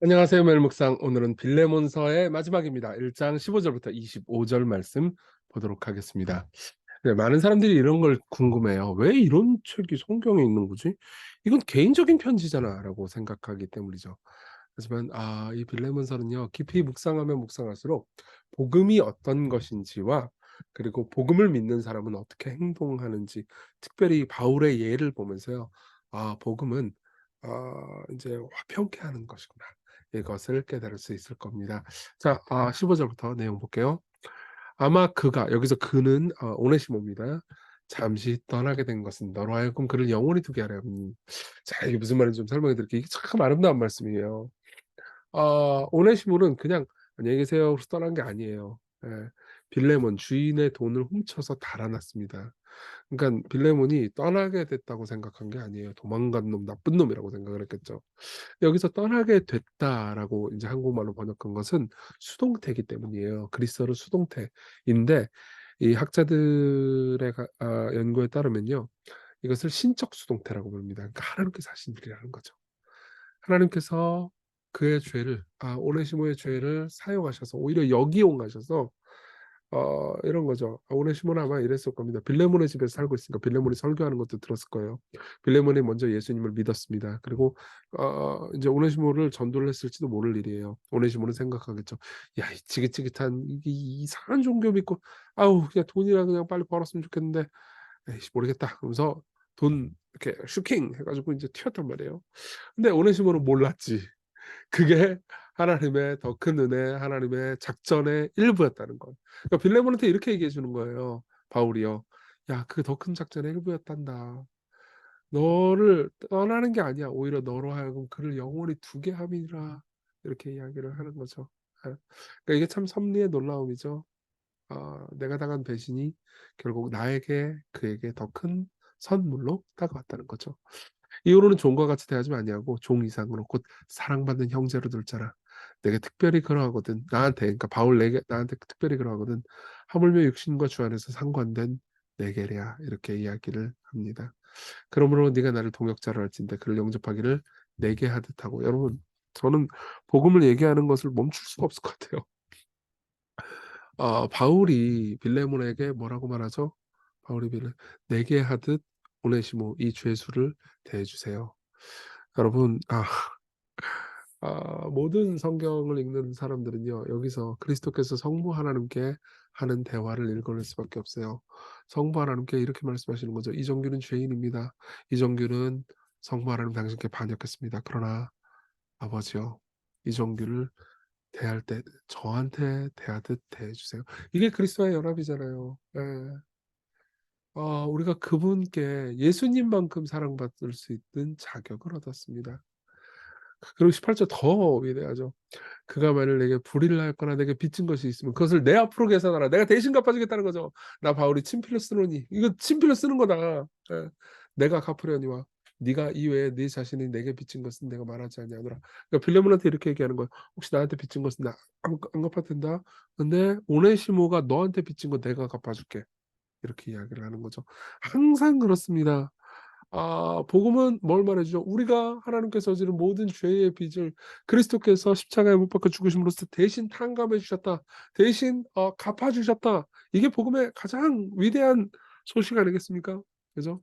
안녕하세요, 멜묵상. 오늘은 빌레몬서의 마지막입니다. 1장 15절부터 25절 말씀 보도록 하겠습니다. 네, 많은 사람들이 이런 걸 궁금해요. 왜 이런 책이 성경에 있는 거지? 이건 개인적인 편지잖아 라고 생각하기 때문이죠. 하지만 이 빌레몬서는요, 깊이 묵상하면 묵상할수록 복음이 어떤 것인지와 그리고 복음을 믿는 사람은 어떻게 행동하는지, 특별히 바울의 예를 보면서요, 복음은 이제 화평케 하는 것이구나, 이것을 깨달을 수 있을 겁니다. 자, 15절부터 내용 볼게요. 아마 그가, 여기서 그는 오네시모입니다. 잠시 떠나게 된 것은 너로 하여금 그를 영원히 두게 하려니. 자, 이게 무슨 말인지 좀 설명해 드릴게요. 이게 참 아름다운 말씀이에요. 오네시모는 그냥 안녕히 계세요 그래서 떠난 게 아니에요. 예. 빌레몬 주인의 돈을 훔쳐서 달아났습니다. 그러니까 빌레몬이 떠나게 됐다고 생각한 게 아니에요. 도망간 놈, 나쁜 놈이라고 생각을 했겠죠. 여기서 떠나게 됐다라고 이제 한국말로 번역한 것은 수동태이기 때문이에요. 그리스어로 수동태인데, 이 학자들의 연구에 따르면요, 이것을 신적 수동태라고 부릅니다. 그러니까 하나님께서 하신 일이라는 거죠. 하나님께서 그의 죄를, 오네시모의 죄를 사용하셔서 오히려 역이용하셔서 이런 거죠. 오네시모는 아마 이랬을 겁니다. 빌레몬의 집에서 살고 있으니까 빌레몬이 설교하는 것도 들었을 거예요. 빌레몬이 먼저 예수님을 믿었습니다. 그리고 이제 오네시모를 전도를 했을지도 모를 일이에요. 오네시모는 생각하겠죠. 야, 이 지긋지긋한 이 이상한 종교 믿고, 아우 그냥 돈이라 그냥 빨리 벌었으면 좋겠는데, 에이씨 모르겠다. 그러면서 돈 이렇게 슈킹 해가지고 이제 튀었단 말이에요. 근데 오네시모는 몰랐지. 그게 하나님의 더 큰 은혜, 하나님의 작전의 일부였다는 것. 그러니까 빌레몬한테 이렇게 얘기해 주는 거예요, 바울이요. 야, 그 더 큰 작전의 일부였단다. 너를 떠나는 게 아니야. 오히려 너로 하여금 그를 영원히 두게 함이라. 이렇게 이야기를 하는 거죠. 예. 그러니까 이게 참 섭리의 놀라움이죠. 내가 당한 배신이 결국 나에게 그에게 더 큰 선물로 다가왔다는 거죠. 이후로는 종과 같이 대하지 아니하고 종 이상으로 곧 사랑받는 형제로 둘자라. 내게 특별히 그러하거든. 나한테, 그러니까 바울 내게 나한테 특별히 그러하거든. 하물며 육신과 주 안에서 상관된 내게랴, 이렇게 이야기를 합니다. 그러므로 네가 나를 동역자로 할진대 그를 영접하기를 내게 하듯 하고. 여러분, 저는 복음을 얘기하는 것을 멈출 수가 없을 것 같아요. 바울이 빌레몬에게 뭐라고 말하죠? 바울이 내게 하듯 오네시모 이 죄수를 대해주세요. 여러분, 모든 성경을 읽는 사람들은요, 여기서 그리스도께서 성부 하나님께 하는 대화를 읽어낼 수밖에 없어요. 성부 하나님께 이렇게 말씀하시는 거죠. 이정규는 죄인입니다. 이정규는 성부 하나님 당신께 반역했습니다. 그러나 아버지요, 이정규를 대할 때 저한테 대하듯 대해주세요. 이게 그리스도의 연합이잖아요. 예. 우리가 그분께 예수님만큼 사랑받을 수 있는 자격을 얻었습니다. 그리고 18절 더 위대하죠. 그가 만일 내게 불의를 하였거나 내게 빚진 것이 있으면 그것을 내 앞으로 계산하라. 내가 대신 갚아주겠다는 거죠. 나 바울이 친필로 쓰노니, 이거 친필로 쓰는 거다. 예. 내가 갚으려니와 네가 이외에 네 자신이 내게 빚진 것은 내가 말하지 아니하노라. 그러니까 빌레몬한테 이렇게 얘기하는 거예요. 혹시 나한테 빚진 것은 안 갚아도 된다. 근데 오네시모가 너한테 빚진 거 내가 갚아줄게. 이렇게 이야기를 하는 거죠. 항상 그렇습니다. 복음은 뭘 말해주죠? 우리가 하나님께서 지는 모든 죄의 빚을 그리스도께서 십자가에 못 박혀 죽으심으로써 대신 탕감해 주셨다. 대신 갚아 주셨다. 이게 복음의 가장 위대한 소식 아니겠습니까? 그죠?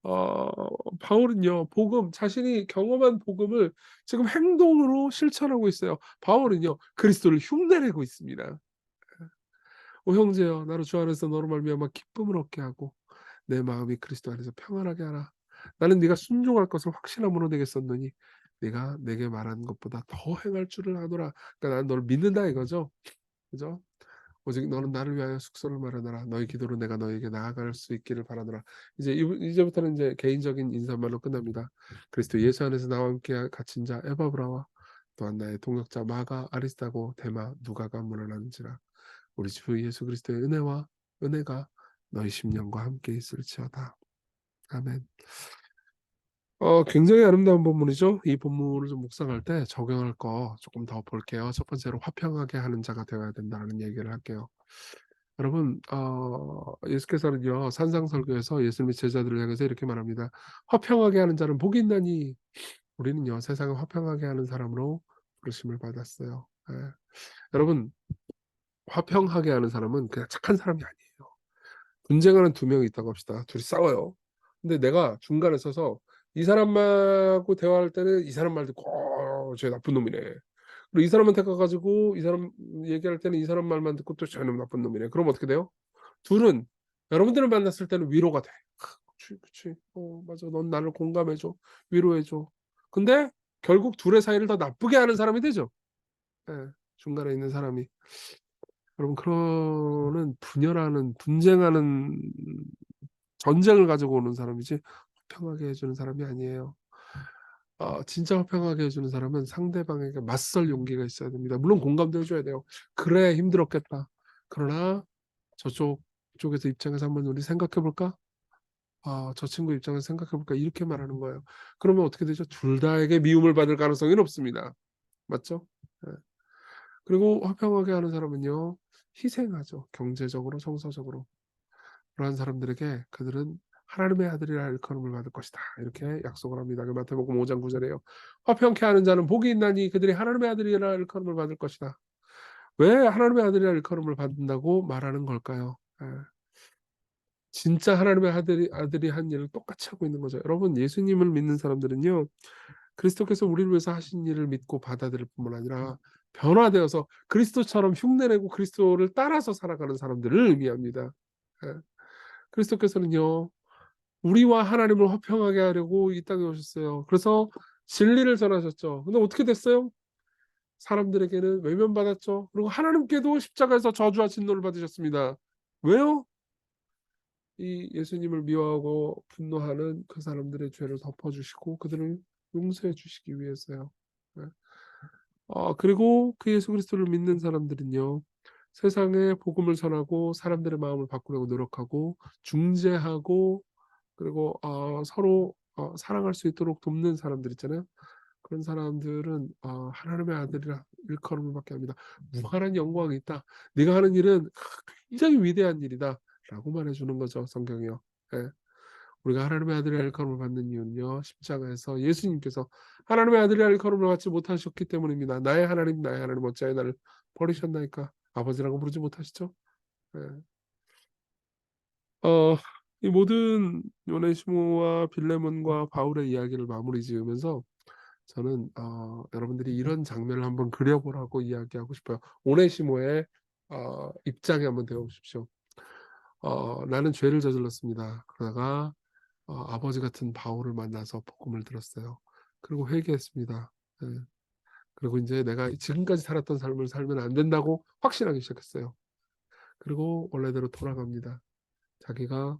어, 바울은요, 자신이 경험한 복음을 지금 행동으로 실천하고 있어요. 바울은요, 그리스도를 흉내내고 있습니다. 오 형제여, 나로 주 안에서 너로 말미암아 기쁨을 얻게 하고 내 마음이 그리스도 안에서 평안하게 하라. 나는 네가 순종할 것을 확신함으로 내게 썼느니 네가 내게 말한 것보다 더 행할 줄을 아노라. 그러니까 나는 너를 믿는다 이거죠. 그죠? 오직 너는 나를 위하여 숙소를 마련하라. 너희 기도로 내가 너에게 나아갈 수 있기를 바라노라. 이제부터는 이제 개인적인 인사말로 끝납니다. 그리스도 예수 안에서 나와 함께 갇힌 자 에바브라와 또한 나의 동역자 마가 아리스타고 데마 누가가 문안하는지라. 우리 주 예수 그리스도의 은혜가 너희 심령과 함께 있을지어다. 아멘. 굉장히 아름다운 본문이죠. 이 본문을 좀 묵상할 때 적용할 거 조금 더 볼게요. 첫 번째로 화평하게 하는 자가 되어야 된다는 얘기를 할게요. 여러분, 예수께서는요, 산상설교에서 예수님의 제자들을 향해서 이렇게 말합니다. 화평하게 하는 자는 복이 있나니. 우리는요, 세상을 화평하게 하는 사람으로 부르심을 받았어요. 예. 여러분, 화평하게 하는 사람은 그냥 착한 사람이 아니에요. 분쟁하는 두 명이 있다고 합시다. 둘이 싸워요. 근데 내가 중간에 서서 이 사람하고 대화할 때는 이 사람 말 듣고 쟤 나쁜 놈이네. 그리고 이 사람한테 가 가지고 이 사람 얘기할 때는 이 사람 말만 듣고 또 쟤는 나쁜 놈이네. 그럼 어떻게 돼요? 둘은 여러분들을 만났을 때는 위로가 돼. 그치, 그치. 맞아. 넌 나를 공감해 줘. 위로해 줘. 근데 결국 둘의 사이를 더 나쁘게 하는 사람이 되죠. 예. 중간에 있는 사람이. 여러분, 그거는 분열하는, 분쟁하는, 전쟁을 가지고 오는 사람이지 화평하게 해 주는 사람이 아니에요. 진짜 화평하게 해 주는 사람은 상대방에게 맞설 용기가 있어야 됩니다. 물론 공감도 해 줘야 돼요. "그래, 힘들었겠다. 그러나 쪽에서 입장에서 한번 우리 생각해 볼까? 저 친구 입장에서 생각해 볼까?" 이렇게 말하는 거예요. 그러면 어떻게 되죠? 둘 다에게 미움을 받을 가능성이 높습니다. 맞죠? 예. 그리고 화평하게 하는 사람은요, 희생하죠. 경제적으로, 정서적으로. 그러한 사람들에게 그들은 하나님의 아들이라 일컬음을 받을 것이다. 이렇게 약속을 합니다. 그 마태복음 5장 9절에요. 화평케 하는 자는 복이 있나니 그들이 하나님의 아들이라 일컬음을 받을 것이다. 왜 하나님의 아들이라 일컬음을 받는다고 말하는 걸까요? 예. 진짜 하나님의 아들이 한 일을 똑같이 하고 있는 거죠. 여러분, 예수님을 믿는 사람들은요, 그리스도께서 우리를 위해서 하신 일을 믿고 받아들일 뿐만 아니라 변화되어서 그리스도처럼 흉내내고 그리스도를 따라서 살아가는 사람들을 의미합니다. 예. 그리스도께서는요, 우리와 하나님을 화평하게 하려고 이 땅에 오셨어요. 그래서 진리를 전하셨죠. 근데 어떻게 됐어요? 사람들에게는 외면받았죠. 그리고 하나님께도 십자가에서 저주와 진노를 받으셨습니다. 왜요? 이 예수님을 미워하고 분노하는 그 사람들의 죄를 덮어주시고 그들을 용서해 주시기 위해서요. 네. 그리고 그 예수 그리스도를 믿는 사람들은요, 세상에 복음을 전하고 사람들의 마음을 바꾸려고 노력하고 중재하고, 그리고 서로 사랑할 수 있도록 돕는 사람들 있잖아요. 그런 사람들은 하나님의 아들이라 일컬음을 받게 합니다. 무한한 영광이 있다. 네가 하는 일은 굉장히 위대한 일이다. 라고 말해주는 거죠, 성경이요. 예. 우리가 하나님의 아들이라 일컬음을 받는 이유는요, 십자가에서 예수님께서 하나님의 아들이라 일컬음을 받지 못하셨기 때문입니다. 나의 하나님, 나의 하나님, 어찌하여 나를 버리셨나이까? 아버지라고 부르지 못하시죠? 예. 어, 이 모든 오네시모와 빌레몬과 바울의 이야기를 마무리 지으면서 저는 여러분들이 이런 장면을 한번 그려보라고 이야기하고 싶어요. 오네시모의 입장에 한번 되어보십시오. 나는 죄를 저질렀습니다. 그러다가 아버지 같은 바울을 만나서 복음을 들었어요. 그리고 회개했습니다. 예. 그리고 이제 내가 지금까지 살았던 삶을 살면 안 된다고 확신하기 시작했어요. 그리고 원래대로 돌아갑니다. 자기가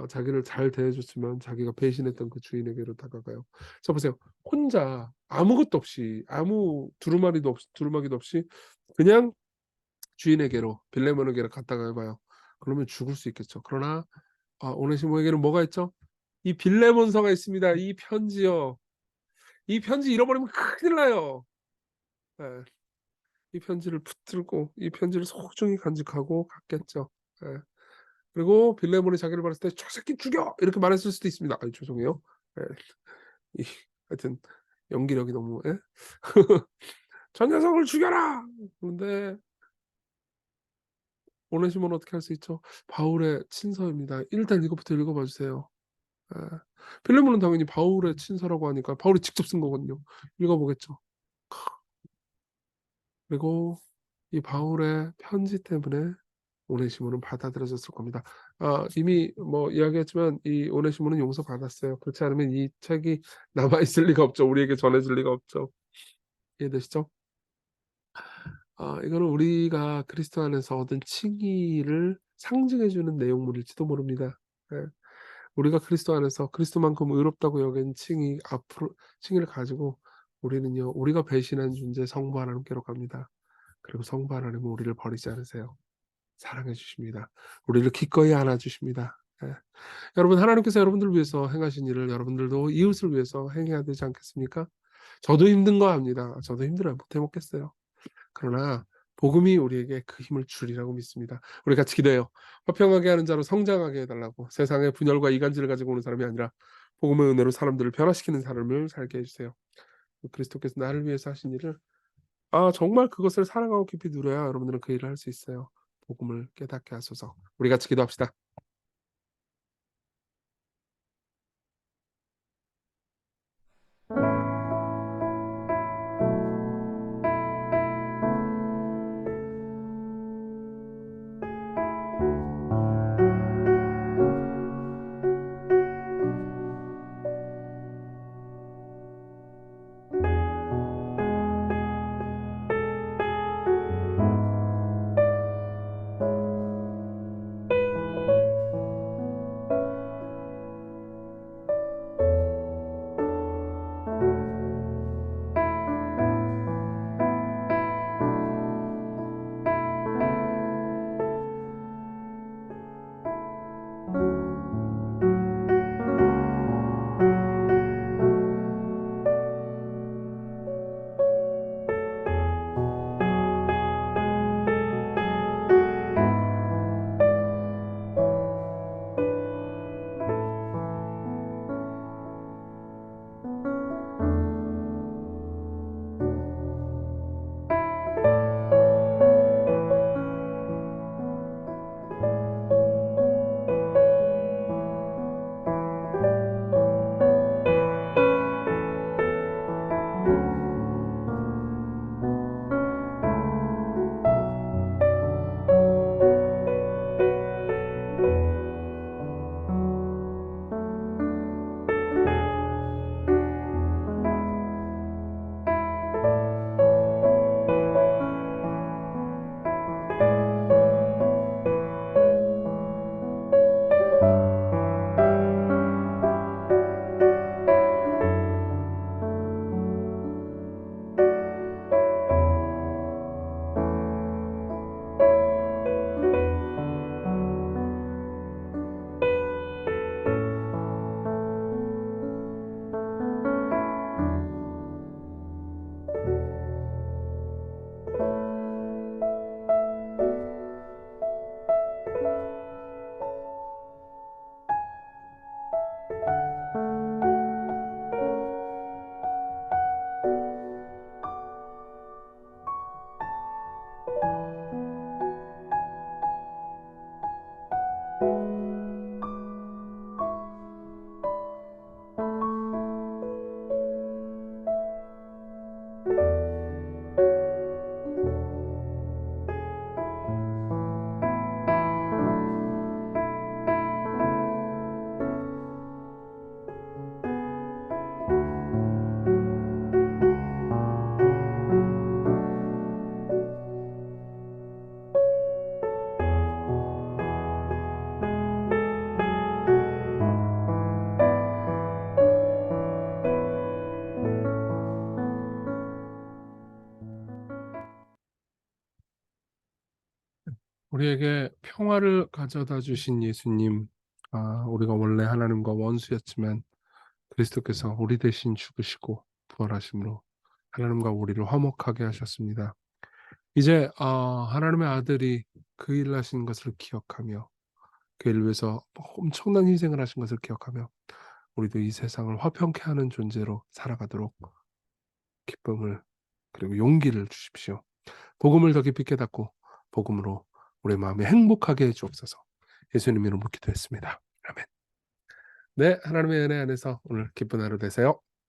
자기를 잘 대해줬지만 자기가 배신했던 그 주인에게로 다가가요. 자, 보세요. 혼자 아무것도 없이, 아무 두루마기도 없이 그냥 주인에게로, 빌레몬에게로 갔다가 해봐요. 그러면 죽을 수 있겠죠. 그러나 오네시모에게는 뭐가 있죠? 이 빌레몬서가 있습니다. 이 편지요. 이 편지 잃어버리면 큰일 나요. 예. 이 편지를 붙들고 이 편지를 소중히 간직하고 갔겠죠. 예. 그리고 빌레몬이 자기를 봤을 때 "저 새끼 죽여!" 이렇게 말했을 수도 있습니다. 죄송해요. 예. 이 하여튼 연기력이 너무, 예? "저 녀석을 죽여라!" 그런데 오네시모는 어떻게 할 수 있죠? 바울의 친서입니다. 일단 이것부터 읽어 봐 주세요. 예. 필레몬은 당연히 바울의 친서라고 하니까 바울이 직접 쓴 거거든요. 읽어 보겠죠. 그리고 이 바울의 편지 때문에 오네시모는 받아들여졌을 겁니다. 이미 뭐 이야기했지만 이 오네시모는 용서받았어요. 그렇지 않으면 이 책이 남아 있을 리가 없죠. 우리에게 전해질 리가 없죠. 이해되시죠? 이거는 우리가 그리스도 안에서 얻은 칭의를 상징해 주는 내용물일지도 모릅니다. 예. 우리가 그리스도 안에서 그리스도만큼 의롭다고 여긴 칭의를 가지고 우리는요, 우리가 배신한 존재 성부 하나님께로 갑니다. 그리고 성부 하나님은 우리를 버리지 않으세요. 사랑해 주십니다. 우리를 기꺼이 안아 주십니다. 예. 여러분, 하나님께서 여러분들을 위해서 행하신 일을 여러분들도 이웃을 위해서 행해야 되지 않겠습니까? 저도 힘든 거 압니다. 저도 힘들어요. 못 해 먹겠어요. 그러나 복음이 우리에게 그 힘을 주리라고 믿습니다. 우리 같이 기도해요. 화평하게 하는 자로 성장하게 해 달라고. 세상의 분열과 이간질을 가지고 오는 사람이 아니라 복음의 은혜로 사람들을 변화시키는 삶을 살게 해 주세요. 그리스도께서 나를 위해서 하신 일을 정말 그것을 사랑하고 깊이 누려야 여러분들은 그 일을 할 수 있어요. 복음을 깨닫게 하소서. 우리 같이 기도합시다. 우리에게 평화를 가져다 주신 예수님, 우리가 원래 하나님과 원수였지만 그리스도께서 우리 대신 죽으시고 부활하심으로 하나님과 우리를 화목하게 하셨습니다. 이제 하나님의 아들이 그 일을 하신 것을 기억하며 그 일을 위해서 엄청난 희생을 하신 것을 기억하며 우리도 이 세상을 화평케 하는 존재로 살아가도록 기쁨을 그리고 용기를 주십시오. 복음을 더 깊이 깨닫고 복음으로 우리 마음이 행복하게 해 주옵소서. 예수님 이름으로 기도했습니다. 아멘. 네, 하나님의 은혜 안에서 오늘 기쁜 하루 되세요.